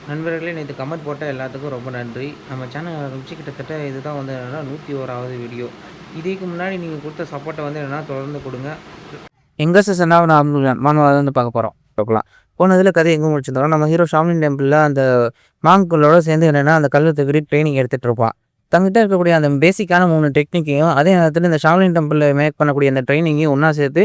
நண்பர்களே நேத்து கமெண்ட் போட்ட எல்லாத்துக்கும் ரொம்ப நன்றி. நம்ம சேனல் ஆரம்பிச்சு கிட்டத்தட்ட இதுதான் வந்து என்னன்னா 101வது வீடியோ. இதுக்கு முன்னாடி நீங்க குடுத்த சப்போர்ட்ட வந்து என்னன்னா தொடர்ந்து குடுங்க. எங்க சீசனா நம்ம வந்து பார்க்க போறோம். பார்க்கலாம். போன இதில கதை எங்க முடிச்சிருந்தோம், நம்ம ஹீரோ ஷாம்லின் டெம்பிள்ல அந்த மான்களோட சேர்ந்து என்னன்னா, அந்த கல்ல தூக்கிட்டு ட்ரெய்னிங் எடுத்துட்டு இருப்பான். தங்கிட்ட இருக்கக்கூடிய அந்த பேசிக்கான 3 டெக்னிக்கையும், அதே நேரத்தில இந்த ஷாம்லின் டெம்பிள்ல மேக் பண்ணக்கூடிய அந்த ட்ரெய்னிங்கையும் ஒண்ணா சேர்த்து,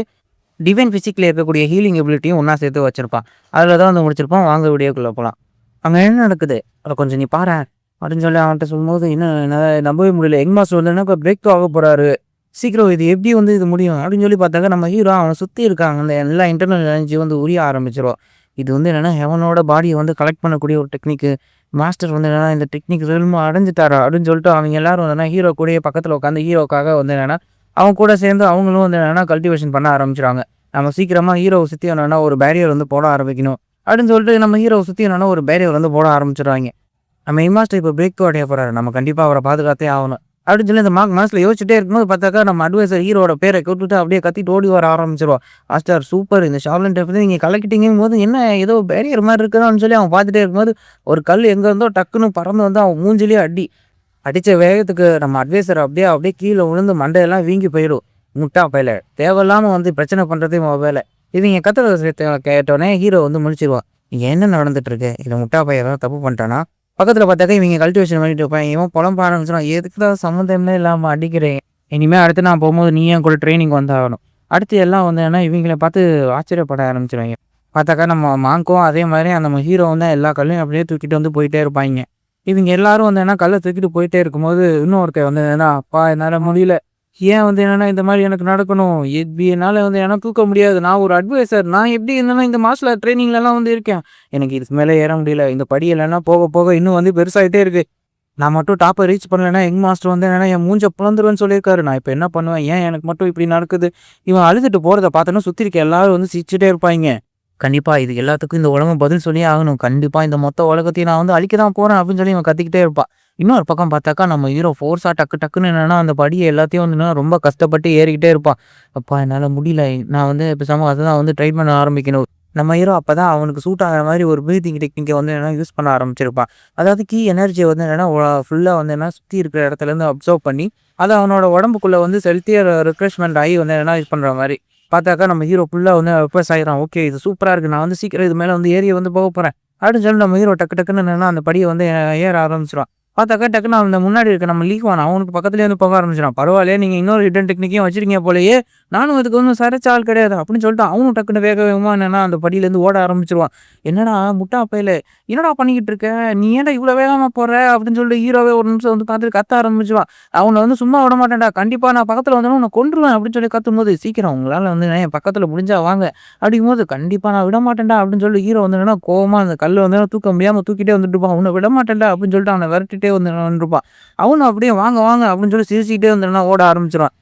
டிவைன் பிசிக்ல இருக்கக்கூடிய ஹீலிங் எபிலிட்டியும் ஒண்ணா சேர்த்து வச்சிருப்பான். அதில தான் வந்து முடிச்சிருப்பான். வாங்க வீடியோக்குள்ள போலாம். அங்க என்ன நடக்குது? அத கொஞ்சம் நீ பாரேன். அப்படின்னு சொல்லி அவன்ட்ட சொல்லும்போது, இன்னும் என்னால நம்பவே முடியல. எங் மாஸ்டர் வந்து என்னக்கா பிரேக் த்ரூ ஆக போறாரு. சீக்கிரம் இது எப்படி வந்து இது முடியும்? அப்படின்னு சொல்லி பார்த்தாக்கா, நம்ம ஹீரோ அவன சுத்தி இருக்காங்க. அந்த எல்லா இன்டர்னல் எனர்ஜி வந்து உரிய ஆரம்பிச்சுரும். இது வந்து என்னன்னா, ஹெவனோட பாடிய வந்து கலெக்ட் பண்ணக்கூடிய ஒரு டெக்னிக்கு. மாஸ்டர் வந்து என்னன்னா, இந்த டெக்னிக் ரெல்ம் அடைஞ்சுட்டாரா? அப்படின்னு சொல்லிட்டு அவங்க எல்லாரும் என்னன்னா, ஹீரோ கூடயே பக்கத்துல உட்காந்து ஹீரோக்காக வந்து என்னன்னா, அவன் கூட சேர்ந்து அவங்களும் வந்து என்னன்னா, கல்டிவேஷன் பண்ண ஆரம்பிச்சுருவாங்க. நம்ம சீக்கிரமா ஹீரோவ சுத்தி என்னன்னா, ஒரு பேரியர் வந்து போட ஆரம்பிக்கணும். அப்படின்னு சொல்லிட்டு நம்ம ஹீரோவ சுத்தி என்னன்னா ஒரு பேரியர் வந்து போட ஆரம்பிச்சுருவாய்ங்க. நம்ம இமாஸ்டர் இப்ப பிரேக் த்ரூ அடைய போறாரு. நம்ம கண்டிப்பா அவர பாதுகாத்தே ஆகணும். அப்படின்னு சொல்லி இந்த மனசுல யோசிச்சுட்டே இருக்கும்போது பார்த்தாக்கா, நம்ம அட்வைசர் ஹீரோவோட பேர கூப்பிட்டுட்டு அப்படியே கத்திட்டு ஓடி வர ஆரம்பிச்சுருவான். மாஸ்டர் சூப்பர் இந்த ஷாவ்லின் டெப்த் நீங்க கலக்கிட்டீங்கும்போது என்ன ஏதோ பேரியர் மாரி இருக்குதான்னு சொல்லி அவன் பார்த்துட்டே இருக்கும்போது, ஒரு கல் எங்க இருந்தோ டக்குன்னு பறந்து வந்து அவன் மூஞ்சிலயே அடி. அடிச்ச வேகத்துக்கு நம்ம அட்வைசர் அப்படியே அப்படியே கீழ விழுந்து மண்டையெல்லாம் வீங்கி போயிடும். முட்டா பயல! தேவையில்லாம வந்து பிரச்சனை பண்றதே உன் வேல. இவங்க கத்துறத கேட்டோனே ஹீரோ வந்து முழிச்சிருவான். இங்க என்ன நடந்துட்டு இருக்கு? இந்த முட்டா பையன் ஏதாவது தப்பு பண்ணிட்டானா? பக்கத்துல பார்த்தாக்கா இவங்க கல்டிவேஷன் பண்ணிட்டு இருப்பான். இவன் புலம்ப ஆரம்பிச்சுருவான். எதுக்குடா சம்மந்தமே இல்லாம அடிக்கிறீங்க? இனிமே அடுத்து நான் போம்போது நீ என் கூட ட்ரெய்னிங் வந்தாகணும். அடுத்து எல்லாம் வந்து என்னன்னா இவங்கள பார்த்து ஆச்சரியப்பட ஆரம்பிச்சுருவாய்ங்க. பார்த்தாக்கா நம்ம மாங்க்கும் அதே மாரி நம்ம ஹீரோவும் தான் எல்லா கல்லையும் அப்படியே தூக்கிட்டு வந்து போயிட்டே இருப்பாய்ங்க. இவங்க எல்லாரும் வந்து என்னன்னா கல்ல தூக்கிட்டு போயிட்டே இருக்கும்போது, இன்னொருத்தன் வந்து என்னன்னா, "அப்பா என்னால முடியல. ஏன் வந்து என்னன்னா இந்த மாரி எனக்கு நடக்கணும். எப்படி என்னால வந்து ஏன்னா தூக்க முடியாது. நான் ஒரு அட்வைசர். நான் எப்படி என்னன்னா இந்த மார்ஷல் ஆர்ட் ட்ரெய்னிங்லலாம் வந்து இருக்கேன். எனக்கு இதுக்கு மேல ஏற முடியல. இந்த படி இல்லன்னா போக போக இன்னும் வந்து பெருசாயிட்டே இருக்கு. நான் மட்டும் டாப்ப ரீச் பண்ணலன்னா, யங் மாஸ்டர் வந்து என்னன்னா என் மூஞ்ச பிளந்துருவேன்னு சொல்லியிருக்காரு. நான் இப்ப என்ன பண்ணுவேன்? ஏன் எனக்கு மட்டும் இப்படி நடக்குது?" இவன் அழுதுட்டு போறத பார்த்தோன்னா, சுத்தி இருக்க எல்லாரும் வந்து சிரிச்சுட்டே இருப்பாய்ங்க. கண்டிப்பா இது எல்லாத்துக்கும் இந்த உலகம் பதில் சொல்லியே ஆகணும். கண்டிப்பா இந்த மொத்த உலகத்தையும் நான் வந்து அழிக்க தான் போறேன் அப்படின்னு சொல்லி இவன் கத்திக்கிட்டே இருப்பான். இன்னொரு பக்கம் பார்த்தாக்கா, நம்ம ஹீரோ ஃபோர்ஸா டக்கு டக்குன்னு என்னன்னா, அந்த படிய எல்லாத்தையும் வந்து என்னன்னா ரொம்ப கஷ்டப்பட்டு ஏறிக்கிட்டே இருப்பான். "அப்பா என்னால முடியல. நான் வந்து பேசாம அதுதான் வந்து ட்ரை பண்ண ஆரம்பிக்கணும்." நம்ம ஹீரோ அப்பதான் அவனுக்கு சூட் ஆகுற மாரி ஒரு பிரீத்திங் டெக்னிக்க வந்து என்னன்னா யூஸ் பண்ண ஆரம்பிச்சிருப்பான். அதாவது கீ எனர்ஜிய வந்து என்னன்னா ஃபுல்லா வந்து என்னன்னா சுத்தி இருக்கிற இடத்துலருந்து அப்சர்வ் பண்ணி, அத அவனோட உடம்புக்குள்ள வந்து செலுத்தி ரிஃப்ரெஷ்மென்ட் ஆகி வந்து என்னன்னா இது பண்ற மாரி. பார்த்தாக்கா நம்ம ஹீரோ ஃபுல்லா வந்து இம்ப்ரெஸ் ஆயிடுறான். ஓகே இது சூப்பரா இருக்கு. நான் வந்து சீக்கிரம் இது மேல வந்து ஏறி வந்து போகப்போறேன். அப்படின்னு சொல்லி நம்ம ஹீரோ டக்கு டக்குன்னு என்னன்னா அந்த படிய வந்து ஏற ஆரம்பிச்சுருவான். பார்த்தாக்கா டக்குன்னு அந்த முன்னாடி இருக்க நம்ம லீக்வான் அவனுக்கு பக்கத்துலயே வந்து போக ஆரம்பிச்சுட்டான். பரவாயில்லையே நீங்க இன்னொரு ஹிடன் டெக்னிக்கையும் வச்சிருக்கீங்க போலயே! நானும் இதுக்கு ஒண்ணும் சளைச்ச ஆள் கிடையாது. அப்படின்னு சொல்லிட்டு அவனும் டக்குன்னு வேக வேகமா என்னன்னா அந்த படியிலேருந்து ஓட ஆரம்பிச்சுருவான். என்னடா முட்டா பயலே! என்னடா பண்ணிக்கிட்டு இருக்க? நீ ஏன்டா இவ்வளோ வேகமா போற? அப்படின்னு சொல்லிட்டு ஹீரோவே ஒரு நிமிஷம் வந்து பார்த்துட்டு கத்த ஆரம்பிச்சுருவான். அவன வந்து சும்மா விடமாட்டேன்டா. கண்டிப்பா நான் பக்கத்துல வந்தேன்னா உன்ன கொன்றுவேன் அப்படின்னு சொல்லி கத்தும்போது, சீக்கிரம் உங்களால வந்து என் பக்கத்துல முடிஞ்சா வாங்க. அப்படிங்கும்போது, கண்டிப்பா நான் விடமாட்டேன்டா அப்படின்னு சொல்லி ஹீரோ வந்து என்னன்னா கோவமா அந்த கல்ல வந்து தூக்க முடியாம தூக்கிட்டே வந்துட்டு இருப்பான். உன்ன விடமாட்டேன்டா அப்படின்னு சொல்லிட்டு அவன விரட்டிட்டே வந்து நின்றுப்பான். அவனும் அப்படியே வாங்க வாங்க அப்படின்னு சொல்லி சிரிச்சுக்கிட்டே வந்து என்னன்னா ஓட ஆரம்பிச்சுருவான்.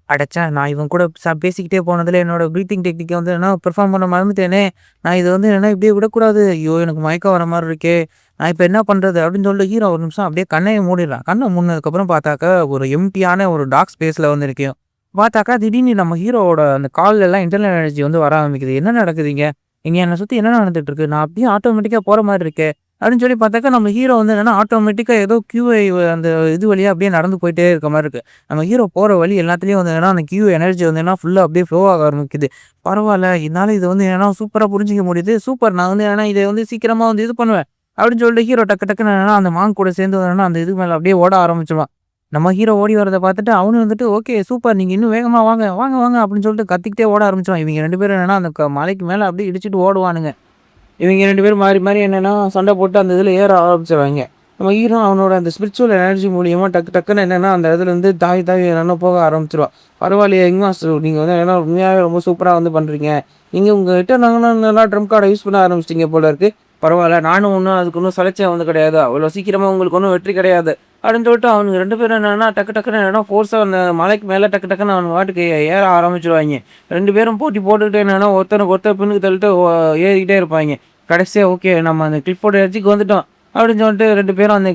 அடச்சா! நான் இவன் கூட பேசிக்கிட்டே போனதுல என்னோட பிரீத்திங் டெக்னிக்க வந்து என்னன்னா பெர்ஃபார்ம் பண்ண மறந்துட்டேனே! நான் இத வந்து என்னன்னா இப்படியே விடக்கூடாது. ஐயோ! எனக்கு மயக்கம் வர மாரி இருக்கே! நான் இப்ப என்ன பண்றது? அப்படின்னு சொல்லிட்டு ஹீரோ ஒரு நிமிஷம் அப்படியே கண்ணையும் மூடிடுறான். கண்ண மூடுனதுக்கப்புறம் பார்த்தாக்கா, ஒரு எம்ப்டியான ஒரு டார்க் ஸ்பேஸ்ல வந்து நிக்கும். பார்த்தாக்கா, திடீர்னு நம்ம ஹீரோவோட அந்த கால்லலாம் இன்டர்னல் எனர்ஜி வந்து வர ஆரம்பிக்குது. என்ன நடக்குது இங்க? இங்க என்ன சுத்தி என்ன நடந்துட்டு இருக்கு? நான் அப்படியே ஆட்டோமேட்டிக்கா போற மாரி இருக்கே! அப்படின்னு சொல்லி பார்த்தாக்கா, நம்ம ஹீரோ வந்து என்னன்னா ஆட்டோமேட்டிக்கா ஏதோ கியூஐ அந்த இது வழியா அப்படியே நடந்து போயிட்டே இருக்க மாரி இருக்கு. நம்ம ஹீரோ போற வழி எல்லாத்துலயும் வந்து என்னன்னா, அந்த கியூ எனர்ஜி வந்து என்னன்னா ஃபுல்லா அப்படியே ஃப்ளோ ஆக ஆரம்பிக்குது. பரவால்ல, என்னால இது வந்து என்னன்னா சூப்பரா புரிஞ்சுக்க முடியுது. சூப்பர் நான் வந்து என்னன்னா இத வந்து சீக்கிரமா வந்து இது பண்ணுவேன். அப்படின்னு சொல்லிட்டு ஹீரோ டக்கு டக்குன்னு என்னன்னா அந்த மான் கூட சேர்ந்து என்னன்னா அந்த இது மேல அப்படியே ஓட ஆரம்பிச்சுருவான். நம்ம ஹீரோ ஓடி வரத பார்த்துட்டு அவனும் வந்துட்டு, "ஓகே சூப்பர் நீங்க இன்னும் வேகமா வாங்க, வாங்க, வாங்க" அப்படின்னு சொல்லிட்டு கத்திக்கிட்டே ஓட ஆரம்பிச்சுருவான். இவங்க 2 பேரும் என்னன்னா அந்த மலைக்கு மேல அப்படியே இடிச்சுட்டு ஓடுவானுங்க. இவங்க 2 பேரும் மாறி, மாறி என்னன்னா, சண்டை போட்டு அந்த இதில ஏற ஆரம்பிச்சுருவாய்ங்க. நம்ம ஹீரோ அவனோட அந்த ஸ்பிரிச்சுவல் எனர்ஜி மூலியமா டக்கு டக்குன்னு என்னன்னா, அந்த இடத்துலருந்து தாவி, தாவி என்னன்னா போக ஆரம்பிச்சுருவான். பரவாயில்லையே யங் மாஸ்டர் நீங்க வந்து என்னன்னா உண்மையாவே ரொம்ப சூப்பரா வந்து பண்றீங்க. நீங்க உங்ககிட்ட நாங்கன்னா நல்லா ட்ரம்ப் கார்ட யூஸ் பண்ண ஆரம்பிச்சுட்டீங்க போல இருக்கு. பரவால்ல நானும் ஒண்ணும் அதுக்கு ஒண்ணும் சலிச்சவன் வந்து கிடையாது. அவ்வளோ சீக்கிரமா உங்களுக்கு ஒண்ணும் வெற்றி கிடையாது. அப்படின்னு சொல்லிட்டு அவனுங்க 2 பேரும் என்னன்னா, டக்கு டக்குன்னு என்னன்னா ஃபோர்ஸா அந்த மலைக்கு மேல டக்கு டக்குன்னு அவனுங்க பாட்டுக்கு ஏற ஆரம்பிச்சுருவாய்ங்க. 2 பேரும் போட்டி போட்டுக்கிட்டு என்னன்னா, ஒருத்தனுக்கு ஒருத்தர் பின்னுக்கு தள்ளிட்டு ஏறிக்கிட்டே இருப்பாய்ங்க. கடைசியா ஓகே நம்ம அந்த கிளிஃபோர்ட் எட்ஜுக்கு வந்துட்டோம். அப்படின்னு சொல்லிட்டு 2 பேரும் அந்த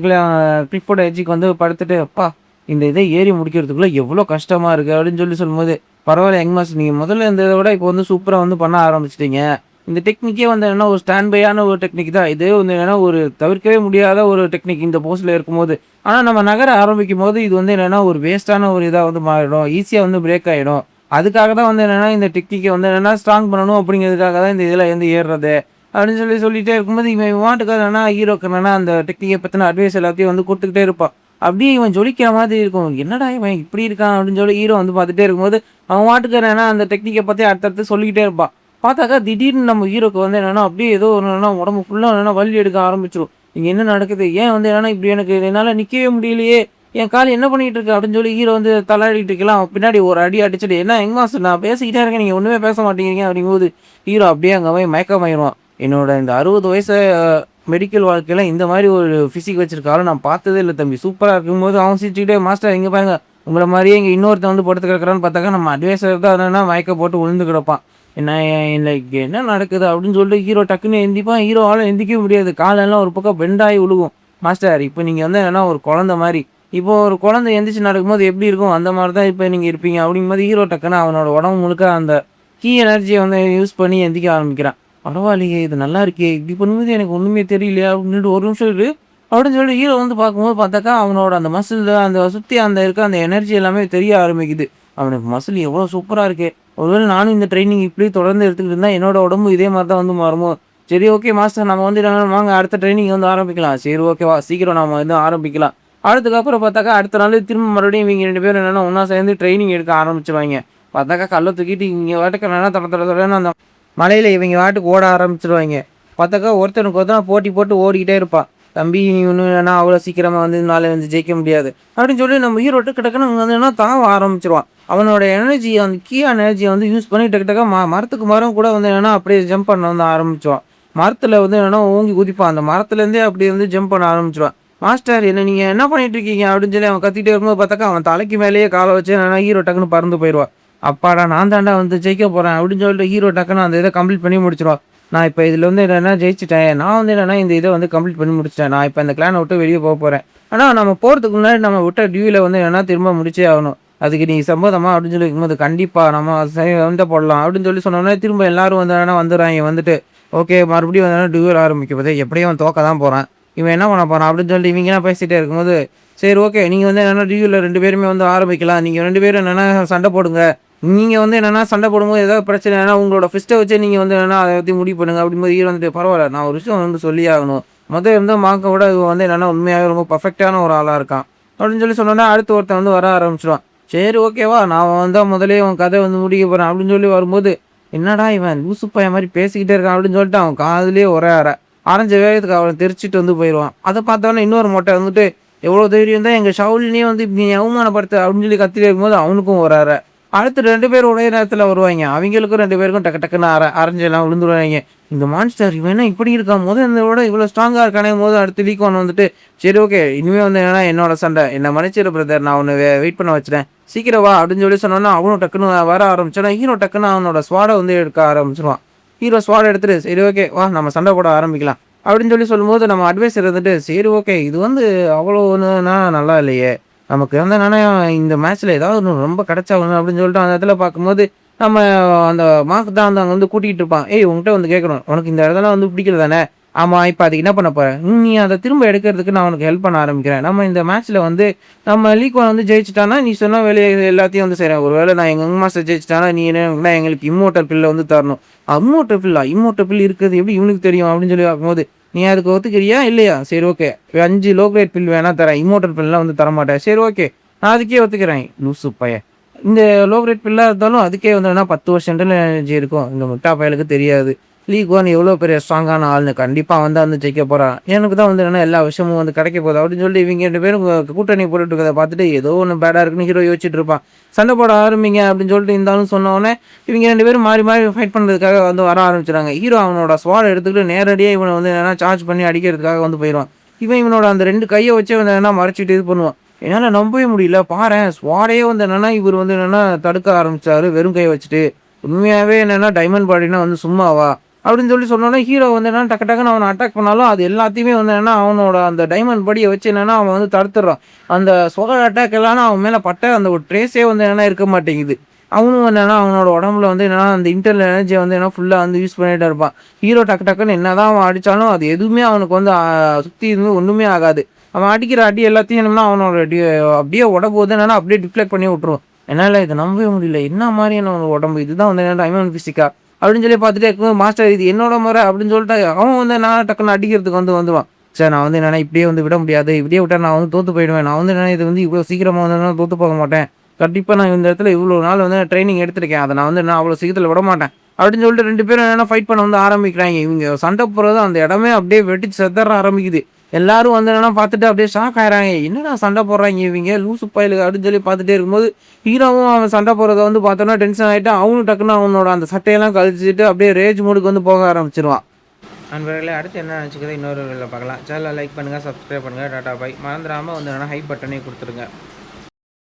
கிளிஃபோர்ட் எட்ஜுக்கு வந்து படுத்துட்டு, "அப்பா! இந்த இத ஏறி முடிக்கிறதுக்குள்ள எவ்ளோ கஷ்டமா இருக்கு." அப்படின்னு சொல்லி சொல்லும்போது, "பரவால்ல யங் மாஸ்டர் நீங்க முதல்ல இருந்தத விட இப்போ வந்து சூப்பரா வந்து பண்ண ஆரம்பிச்சுட்டீங்க." இந்த டெக்னிக்கே வந்து என்னன்னா ஒரு ஸ்டாண்ட் பையான ஒரு டெக்னிக் தான். இது வந்து என்னன்னா ஒரு தவிர்க்கவே முடியாத ஒரு டெக்னிக் இந்த போஸ்ல இருக்கும்போது. ஆனா நம்ம நகர ஆரம்பிக்கும்போது இது வந்து என்னன்னா ஒரு வேஸ்ட்டான ஒரு இதா வந்து மாறிடும். ஈஸியா வந்து பிரேக் ஆயிடும். அதுக்காக தான் வந்து என்னன்னா இந்த டெக்னிக்க வந்து என்னன்னா ஸ்ட்ராங் பண்ணணும் அப்படிங்கிறதுக்காக தான் இந்த இதில வந்து ஏறுறது. அப்படின்னு சொல்லிட்டே இருக்கும்போது இவன் பாட்டுக்கு என்னன்னா ஹீரோக்கு என்னன்னா அந்த டெக்னிக்க பத்தின அட்வைஸ் எல்லாத்தையும் வந்து குடுத்துக்கிட்டே இருப்பான். அப்படியே இவன் ஜொலிக்கிற மாதிரி இருக்கும். என்னடா இவன் இப்படி இருக்கான் அப்படின்னு சொல்லி ஹீரோ வந்து பார்த்துட்டே இருக்கும்போது, அவன் பாட்டுக்கு என்னன்னா அந்த டெக்னிக்க பத்தி அடுத்தடுத்து சொல்லிக்கிட்டே இருப்பான். பார்த்தாக்கா திடீர்னு நம்ம ஹீரோக்கு வந்து என்னன்னா அப்படியே ஏதோ என்னன்னா உடம்பு ஃபுல்லா என்னன்னா வலி எடுக்க ஆரம்பிச்சுரும். இங்க என்ன நடக்குது? ஏன் வந்து என்னன்னா இப்படி எனக்கு என்னால நிக்கவே முடியலையே! என் கால் என்ன பண்ணிட்டு இருக்கு? அப்படின்னு சொல்லி ஹீரோ வந்து தள்ளாடிட்டு இருக்கலாம். அவன் பின்னாடி ஒரு அடி அடிச்சுட்டு, "என்ன யங் மாஸ்டர் நான் பேசிக்கிட்டே இருக்கேன். நீங்க ஒண்ணுமே பேச மாட்டேங்கிறீங்க." அப்படிங்கும்போது ஹீரோ அப்படியே அங்க போய் மயக்கமாயிருவான். என்னோட இந்த 60 வயசு மெடிக்கல் வாழ்க்கையில இந்த மாரி ஒரு பிசிக் வச்சிருக்க ஆள நான் பார்த்ததே இல்ல தம்பி. சூப்பரா இருக்கும்போது அவன் சிரிச்சுக்கிட்டே, "மாஸ்டர் இங்க பாருங்க. உங்கள மாரியே இங்க இன்னொருத்தன் வந்து படுத்து கிடக்குறான்னு." பார்த்தாக்கா நம்ம அட்வைசர் தான் என்னன்னா மயக்கம் போட்டு விழுந்து கிடப்பான். என்ன லைக் என்ன நடக்குது? அப்படின்னு சொல்லிட்டு ஹீரோ டக்குன்னு எந்திப்பான். ஹீரோவால எந்திரிக்கவே முடியாது. காலெல்லாம் ஒரு பக்கம் பெண்ட் ஆகி விழுகும். மாஸ்டர் இப்ப நீங்க வந்து என்னன்னா ஒரு குழந்தை மாரி. இப்போ ஒரு குழந்தை எந்திரிச்சு நடக்கும்போது எப்படி இருக்கும்? அந்த மாரி தான் இப்ப நீங்க இருப்பீங்க. அப்படிங்கும்போது ஹீரோ டக்குன்னு அவனோட உடம்பு முழுக்க அந்த எனர்ஜிய வந்து யூஸ் பண்ணி எந்திரிக்க ஆரம்பிக்கிறான். பரவாயில்லையே! இது நல்லா இருக்கே! இப்படி பண்ணும்போது எனக்கு ஒண்ணுமே தெரியலையே! அப்படின்ட்டு ஒரு நிமிஷம் இரு. அப்படின்னு சொல்லி ஹீரோ வந்து பார்க்கும்போது பார்த்தாக்கா, அவனோட அந்த மசில் அந்த சுத்தி அந்த இருக்க அந்த எனர்ஜி எல்லாமே தெரிய ஆரம்பிக்குது. அவனுக்கு மசில் எவ்வளோ சூப்பரா இருக்கே! ஒருவேளை நானும் இந்த ட்ரெய்னிங் இப்படியே தொடர்ந்து எடுத்துக்கிட்டு இருந்தா, என்னோட உடம்பு இதே மாரி தான் வந்து மாறுமோ? சரி ஓகே மாஸ்டர் நம்ம வந்து வாங்க அடுத்த ட்ரெய்னிங் வந்து ஆரம்பிக்கலாம். சரி ஓகே வா சீக்கிரம் நாம வந்து ஆரம்பிக்கலாம். அதுக்கப்புறம் பார்த்தாக்கா, அடுத்த நாள் திரும்ப மறுபடியும் இவங்க 2 பேரும் என்னன்னா ஒண்ணா சேர்ந்து ட்ரெய்னிங் எடுக்க ஆரம்பிச்சுருவாய்ங்க. பார்த்தாக்கா கல்ல தூக்கிட்டு இவங்க பாட்டுக்கு என்னன்னா தட தட தடன்னு அந்த மலையில இவங்க பாட்டுக்கு ஓட ஆரம்பிச்சுருவாய்ங்க. பார்த்தாக்கா ஒருத்தனுக்கு ஒருத்தன் போட்டி போட்டு ஓடிக்கிட்டே இருப்பான். "தம்பி நீ ஒண்ணும் இல்லன்னா அவ்வளோ சீக்கிரமா வந்து என்னால வந்து ஜெயிக்க முடியாது." அப்படின்னு சொல்லி நம்ம ஹீரோ டக்கு டக்குன்னு அங்க வந்து என்னன்னா தாவ ஆரம்பிச்சுருவான். அவனோட எனர்ஜி அந்த எனர்ஜிய வந்து யூஸ் பண்ணி டக்கு டக்கா மரத்துக்கு மரம் கூட வந்து என்னன்னா அப்படியே ஜம்ப் பண்ண வந்து ஆரம்பிச்சுருவான். மரத்துல வந்து என்னன்னா ஓங்கி குதிப்பான். அந்த மரத்துலேருந்தே அப்படியே வந்து ஜம்ப் பண்ண ஆரம்பிச்சுருவான். "மாஸ்டர் என்ன நீங்க என்ன பண்ணிட்டு இருக்கீங்க?" அப்படின்னு சொல்லி அவன் கத்திட்டே இருக்கும்போது பார்த்தாக்கா, அவன் தலைக்கு மேலேயே கால வச்சு என்னன்னா ஹீரோ டக்குன்னு பறந்து போயிருவான். "அப்பாடா! நான் தான்டா வந்து ஜெயிக்க போறேன்." அப்படின்னு சொல்லிட்டு ஹீரோ டக்குன்னு அந்த இத கம்ப்ளீட் பண்ணி முடிச்சுருவான். "நான் இப்ப இதுல வந்து என்னன்னா ஜெயிச்சுட்டேன். நான் வந்து என்னன்னா இந்த இத வந்து கம்ப்ளீட் பண்ணி முடிச்சுட்டேன். நான் இப்ப இந்த கிளான விட்டு வெளிய போறேன். ஆனா நம்ம போறதுக்கு முன்னாடி நம்ம விட்ட டியூல வந்து என்னன்னா திரும்ப முடிச்சே ஆகணும். அதுக்கு நீ சம்மதமா?" அப்படின்னு சொல்லி கேட்கும்போது, "கண்டிப்பா நம்ம சரி சண்ட போடலாம்." அப்படின்னு சொல்லி சொன்னோனே திரும்ப எல்லாரும் வந்து என்னன்னா வந்துர்றாய்ங்க. வந்துட்டு, ஓகே மறுபடியும் வந்து டியூவல் ஆரம்பிக்க போது எப்படியும் அவன் தோக்க தான் போறான். இவன் என்ன பண்ண போறான்? அப்படின்னு சொல்லிட்டு இவங்கலாம் பேசிட்டே இருக்கும்போது, "சரி ஓகே நீங்க வந்து என்னன்னா டியூல 2 பேருமே வந்து ஆரம்பிக்கலாம். நீங்க 2 பேரும் என்னன்னா சண்ட போடுங்க." நீங்க வந்து என்னன்னா, சண்டை போடும்போது ஏதாவது பிரச்சனைனா, உங்களோட ஃபிஸ்ட்ட வச்சே நீங்க வந்து என்னன்னா, அத பத்தி முடிவு பண்ணுங்க. அப்படிங்கும்போது ஹீரோ வந்துட்டு, பரவால்ல நான் ஒரு விஷயம் வந்து சொல்லியே ஆகணும். இருந்த மார்க்க விட இவன் வந்து என்னன்னா, உண்மையாவே ரொம்ப பெர்ஃபெக்ட்டான ஒரு ஆளா இருக்கான். அப்படின்னு சொல்லி சொன்னோனே, அடுத்து ஒருத்தன் வந்து வர ஆரம்பிச்சுருவான். சரி ஓகேவா, நான் வந்து முதல்லயே உன் கதை வந்து முடிக்க போறேன் அப்படின்னு சொல்லி வரும்போது, என்னடா இவன் லூசு பையன் மாரி பேசிக்கிட்டே இருக்கான் அப்படின்னு சொல்லிட்டு அவன் காதுலயே ஒரே அறை. அரைஞ்ச வேகத்துக்கு அவன தெரிச்சுட்டு வந்து போயிருவான். அத பார்த்தோனே இன்னொரு மொட்டை வந்துட்டு, எவ்வளோ தைரியம் தான் எங்க ஷவுலினயே வந்து இப்படி நீ அவமானப்படுத்த அப்படின்னு சொல்லி கத்திட்டே இருக்கும்போது, அவனுக்கும் ஒரு அறை. அடுத்து 2 பேரும் ஒரே நேரத்துல வருவாய்ங்க. அவிங்களுக்கும் 2 பேருக்கும் டக்கு டக்குன்னு அரைஞ்சு எல்லாம் விழுந்துருவாய்ங்க. இந்த மான்ஸ்டர் இவன் என்ன இப்படி இருக்கான்? இருந்தத விட இவ்வளோ ஸ்ட்ராங்கா இருக்கானேங்கும்போது அடுத்து லீக்வான் வந்துட்டு, சரி ஓகே. இனிமே வந்து என்னன்னா என்னோட சண்டை. என்ன மன்னிச்சிடு பிரதர். நான் உன்ன வெயிட் பண்ண வச்சுட்டேன். சீக்கிரம் வா அப்படின்னு சொல்லி சொன்னோனே, அவனும் டக்குன்னு வர ஆரம்பிச்சானா, ஹீரோ டக்குன்னு அவனோட ஸ்வாட வந்து எடுக்க ஆரம்பிச்சுருவான். ஹீரோ ஸ்வாட் எடுத்துட்டு, சரி ஓகே. வா நம்ம சண்டை போட ஆரம்பிக்கலாம். அப்படின்னு சொல்லி சொல்லும்போது நம்ம அட்வைசர் இருந்துட்டு, சரி ஓகே. இது வந்து அவ்வளோ ஒண்ணுனா நல்லா இல்லையே. நமக்கு வந்து என்னன்னா, இந்த மேட்ச்ல ஏதாவது ஒண்ணு ரொம்ப கிடைச்சாகணும் அப்படின்னு சொல்லிட்டு அந்த இடத்துல பார்க்கும்போது, நம்ம அந்த மார்க் தான் வந்து அங்க வந்து கூட்டிட்டு இருப்பான். "ஏய் உன்கிட்ட வந்து கேட்கணும். உனக்கு இந்த இடம்லாம் வந்து பிடிக்கல தானே? ஆமா. இப்ப அதுக்கு என்ன பண்ண போற? நீ அத திரும்ப எடுக்கிறதுக்கு நான் உனக்கு ஹெல்ப் பண்ண ஆரம்பிக்கிறேன். நம்ம இந்த மேட்ச்ல வந்து நம்ம லீக் ஒன் வந்து ஜெயிச்சுட்டான்னா, நீ சொன்ன வேலைய எல்லாத்தையும் வந்து செய்றேன். ஒரு வேளை நான் எங்க யங் மாஸ்டர் ஜெயிச்சுட்டான்னா, நீ என்ன எங்களுக்கு இம்மோர்டல் பில்ல வந்து தரணும்." "இம்மோர்டல் பில்லா? இம்மோர்டல் பில் இருக்கிறது எப்படி இவனுக்கு தெரியும்?" அப்படின்னு சொல்லி பார்க்கும்போது, "நீ அதுக்கு ஒத்துக்கிறியா? இல்லையா? சரி ஓகே. 5 லோ கிரேட் பில் வேணா தரேன். இம்மோர்டல் பில்லாம் வந்து தரமாட்டேன். சரி ஓகே. நான் அதுக்கே ஒத்துக்கிறேன்." லூசு பயன். இந்த லோ கிரேட் பில்லா இருந்தாலும் அதுக்கே வந்து என்னன்னா 10 வருஷம் இன்டர்னல் எனர்ஜி இருக்கும். இந்த முட்டா பயலுக்கு தெரியாது. லீக் ஒன் எவ்வளோ பெரிய ஸ்ட்ராங்கான ஆள்னு. கண்டிப்பா வந்து ஜெயிக்க போறான். எனக்கு தான் வந்து என்னன்னா எல்லா விஷயமும் வந்து கிடைக்க போகுது அப்படின்னு சொல்லிட்டு இவங்க 2 பேரும் கூட்டணி போட்டுட்டு இருக்கிறத பார்த்துட்டு ஏதோ ஒண்ணு பேடா இருக்குன்னு ஹீரோ யோசிச்சுட்டு இருப்பான். சண்டை போட ஆரம்பிங்க அப்படின்னு சொல்லிட்டு இந்த ஆளும் சொன்னோனே, இவங்க 2 பேரும் மாறி மாறி ஃபைட் பண்றதுக்காக வந்து வர ஆரம்பிச்சுறாங்க. ஹீரோ அவனோட ஸ்வாட எடுத்துக்கிட்டு நேரடியா இவன வந்து என்னன்னா சார்ஜ் பண்ணி அடிக்கிறதுக்காக வந்து போயிருவான். இவனோட அந்த 2 கைய வச்சே வந்து என்னன்னா மறைச்சுட்டு இது பண்ணுவான். என்னால நம்பவே முடியல. பாரேன் ஸ்வாடே வந்து என்னன்னா, இவரு வந்து என்னன்னா தடுக்க ஆரம்பிச்சாரு. வெறும் கைய வச்சுட்டு. உண்மையாவே என்னன்னா டைமண்ட் பாடினா வந்து சும்மாவா? அப்படின்னு சொல்லி சொன்னோனே, ஹீரோ வந்து என்னன்னா டக்கு டக்குன்னு அவன அட்டாக் பண்ணாலும், அது எல்லாத்தையுமே வந்து என்னன்னா, அவனோட அந்த டைமண்ட் பாடிய வச்சு என்னன்னா, அவன் வந்து தடுத்துடுறான். அந்த ஸ்வாட் அட்டாக் எல்லாம்னா அவன் மேல பட்ட அந்த ஒரு ட்ரேஸே வந்து என்னன்னா இருக்க மாட்டேங்குது. அவனும் என்னன்னா அவனோட உடம்புல வந்து என்னன்னா அந்த இன்டர்னல் எனர்ஜியை வந்து என்ன ஃபுல்லாக வந்து யூஸ் பண்ணிகிட்டே இருப்பான். ஹீரோ டக்கு டக்குன்னு என்ன தான் அவன் அடித்தாலும் அது எதுவுமே அவனுக்கு வந்து சுற்றி இருந்து ஒன்றுமே ஆகாது. அவன் அடிக்கிற அடி எல்லாத்தையும் என்னன்னா அவனோட அப்படியே உடம்பு வந்து என்னன்னா அப்படியே டிஃப்ளெக்ட் பண்ணி விட்ருவான். என்னால் இதை நம்பவே முடியல. என்ன மாதிரியான ஒரு உடம்பு இதுதான் வந்து என்ன டைமண்ட் ஃபிசிக்கா அப்படின்னு சொல்லி பார்த்துட்டே இருக்கும்போது மாஸ்டர் இது என்னோட முறை அப்படின்னு சொல்லிட்டு அவன் வந்து நான் டக்குன்னு அடிக்கிறதுக்கு வந்துடுவான். சார் நான் வந்து என்னன்னா இப்படியே வந்து விட முடியாது. இப்படியே விட்டா நான் வந்து தோற்று போயிடுவேன். நான் வந்து என்னன்னா இது வந்து இவ்வளோ சீக்கிரமாக வந்து தோற்று போக மாட்டேன். கண்டிப்பா நான் இந்த இடத்துல இவ்வளோ நாள் வந்து ட்ரெய்னிங் எடுத்திருக்கேன். அத நான் வந்து என்ன அவ்வளோ சீக்கிரத்தில விடமாட்டேன். அப்படின்னு சொல்லிட்டு 2 பேரும் என்னன்னா ஃபைட் பண்ண வந்து ஆரம்பிக்கிறாய்ங்க. இவங்க சண்டை போடுறது அந்த இடமே அப்படியே வெடிச்சு சிதற ஆரம்பிக்குது. எல்லாரும் வந்து என்னன்னா பார்த்துட்டு அப்படியே ஷாக் ஆயிடுறாங்க. என்னடா சண்டை போடுறாய்ங்க இவங்க லூசு பயலுக அப்படின்னு சொல்லி பார்த்துட்டே இருக்கும்போது, ஹீரோவும் அவன் சண்டை போடுறத வந்து பார்த்தோன்னா டென்ஷன் ஆயிட்டு, அவனும் டக்குன்னு அவனோட அந்த சட்டையெல்லாம் கழட்டிட்டு அப்படியே ரேஜ் மோடுக்கு வந்து போக ஆரம்பிச்சுருவான். நண்பர்களே அடுத்து என்ன நினச்சிக்கிறதோ இன்னொரு வீடியோல பார்க்கலாம். சேனலை லைக் பண்ணுங்கள், சப்ஸ்கிரைப் பண்ணுங்கள். டாடா பாய். மறந்துடாம வந்து என்னன்னா ஹைப் பட்டனையும் குடுத்துருங்க.